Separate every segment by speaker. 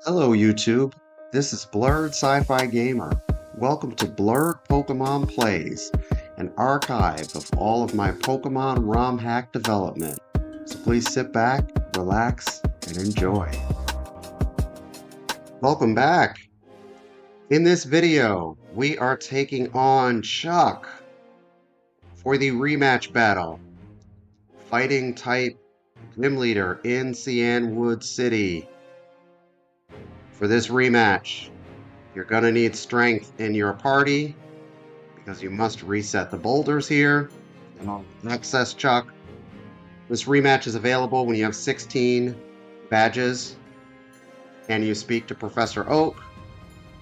Speaker 1: Hello YouTube, this is Blurred Sci-Fi Gamer. Welcome to Blurred Pokemon Plays, an archive of all of my Pokemon ROM hack development. So please sit back, relax, and enjoy. Welcome back. In this video, we are taking on Chuck for the rematch battle. Fighting type gym leader in Cianwood City. For this rematch, you're going to need strength in your party because you must reset the boulders here and all access Chuck. This rematch is available when you have 16 badges and you speak to Professor Oak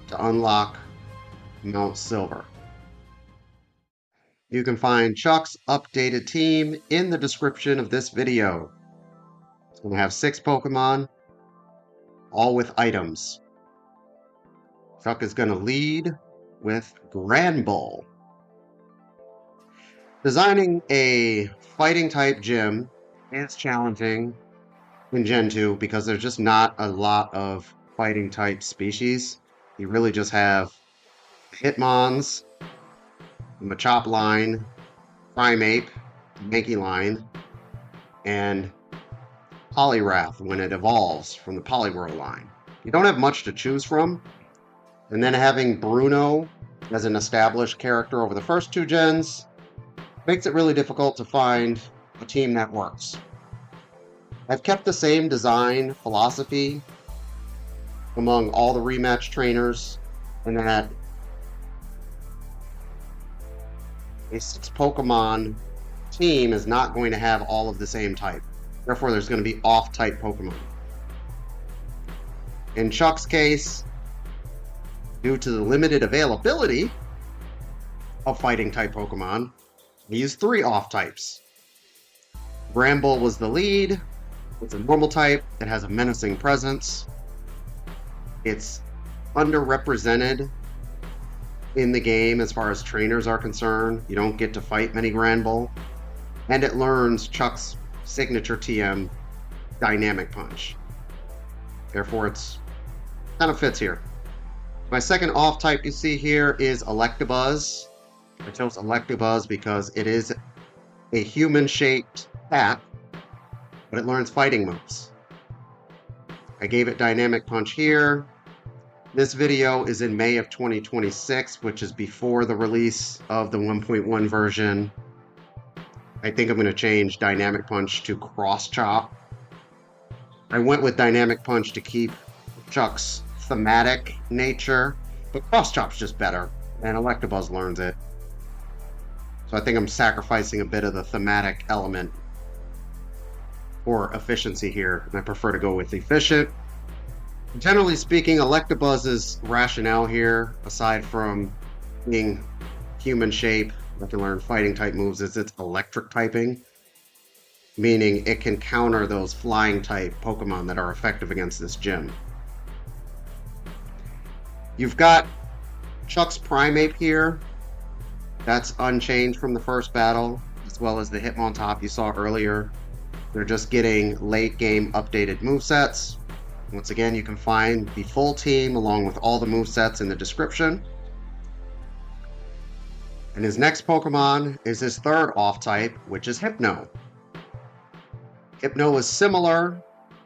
Speaker 1: to unlock Mount Silver. You can find Chuck's updated team in the description of this video. It's going to have 6 Pokemon, all with items. Chuck is going to lead with Granbull. Designing a fighting type gym is challenging in Gen 2 because there's just not a lot of fighting type species. You really just have Hitmons, the Mach line, Primeape, Mankey line, and Poliwrath when it evolves from the Poliwhirl line. You don't have much to choose from. And then having Bruno as an established character over the first 2 gens makes it really difficult to find a team that works. I've kept the same design philosophy among all the rematch trainers, in that a 6 Pokemon team is not going to have all of the same type. Therefore, there's going to be off-type Pokemon. In Chuck's case, due to the limited availability of fighting-type Pokemon, we used 3 off-types. Granbull was the lead. It's a normal type. It has a menacing presence. It's underrepresented in the game as far as trainers are concerned. You don't get to fight many Granbull. And it learns Chuck's signature TM, Dynamic Punch. Therefore, it's kind of fits here. My second off type you see here is Electabuzz. I chose Electabuzz because it is a human-shaped tap, but it learns fighting moves. I gave it Dynamic Punch here. This video is in May of 2026, which is before the release of the 1.1 version. I think I'm going to change Dynamic Punch to Cross Chop. I went with Dynamic Punch to keep Chuck's thematic nature, but Cross Chop's just better, and Electabuzz learns it. So I think I'm sacrificing a bit of the thematic element for efficiency here, and I prefer to go with efficient. Generally speaking, Electabuzz's rationale here, aside from being human shape, that can learn fighting type moves, is its electric typing, meaning it can counter those flying type Pokemon that are effective against this gym. You've got Chuck's Primeape here. That's unchanged from the first battle, as well as the Hitmontop you saw earlier. They're just getting late game updated movesets. Once again, you can find the full team along with all the movesets in the description. And his next Pokemon is his third off-type, which is Hypno. Hypno is similar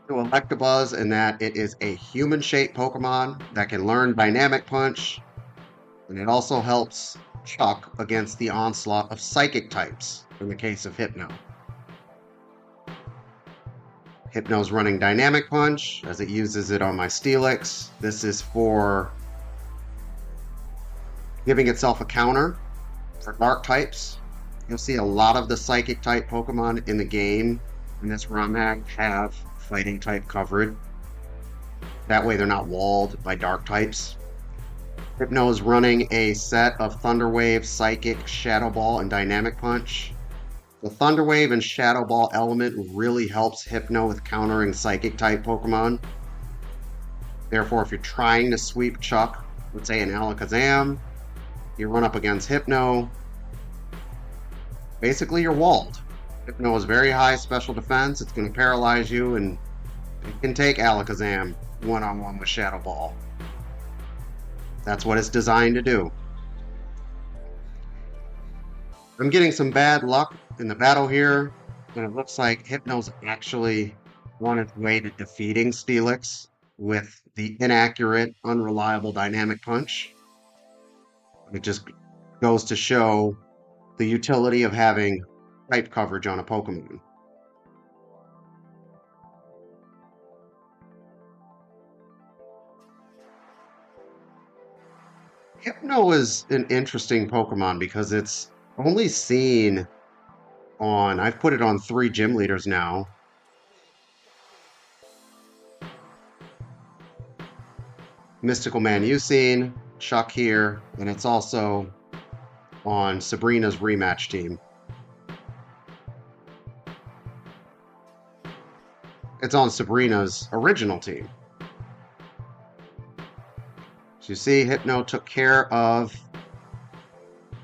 Speaker 1: to Electabuzz in that it is a human-shaped Pokemon that can learn Dynamic Punch, and it also helps Chuck against the onslaught of Psychic types in the case of Hypno. Hypno's running Dynamic Punch as it uses it on my Steelix. This is for giving itself a counter for dark types. You'll see a lot of the Psychic type Pokemon in the game in this ROM hack have fighting type covered. That way they're not walled by dark types. Hypno is running a set of Thunder Wave, Psychic, Shadow Ball, and Dynamic Punch. The Thunder Wave and Shadow Ball element really helps Hypno with countering Psychic type Pokemon. Therefore, if you're trying to sweep Chuck, let's say an Alakazam, you run up against Hypno, basically you're walled. Hypno has very high special defense. It's going to paralyze you, and it can take Alakazam one-on-one with Shadow Ball. That's what it's designed to do. I'm getting some bad luck in the battle here, and it looks like Hypno's actually on its way to defeating Steelix with the inaccurate, unreliable Dynamic Punch. It just goes to show the utility of having type coverage on a Pokemon. Hypno is an interesting Pokemon because it's only seen on, I've put it on 3 gym leaders now. Mystical Man Usine, Chuck here, and it's also on Sabrina's rematch team. It's on Sabrina's original team. So you see, Hypno took care of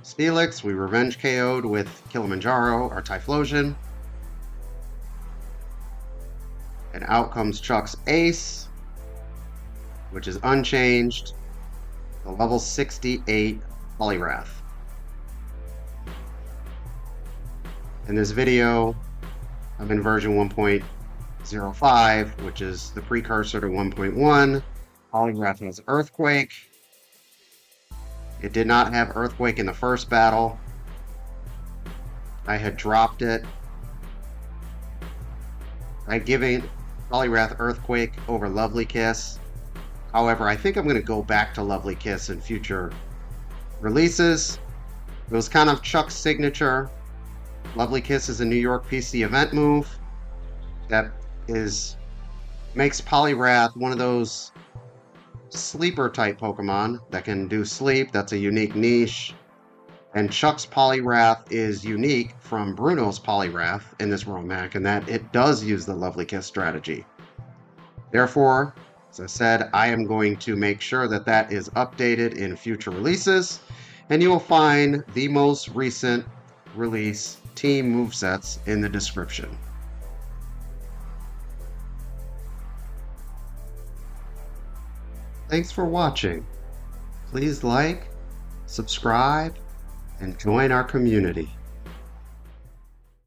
Speaker 1: Steelix. We revenge KO'd with Kilimanjaro, our Typhlosion. And out comes Chuck's Ace, which is unchanged, the level 68 Poliwrath. In this video, I'm in version 1.05, which is the precursor to 1.1. Poliwrath has Earthquake. It did not have Earthquake in the first battle. I had dropped it. I'd given Poliwrath Earthquake over Lovely Kiss. However, I think I'm going to go back to Lovely Kiss in future releases. It was kind of Chuck's signature. Lovely Kiss is a New York PC event move that makes Poliwrath one of those sleeper type Pokemon that can do sleep. That's a unique niche. And Chuck's Poliwrath is unique from Bruno's Poliwrath in this ROMAC, and that it does use the Lovely Kiss strategy. Therefore, as I said, I am going to make sure that that is updated in future releases, and you will find the most recent release team movesets in the description. Thanks for watching. Please like, subscribe, and join our community.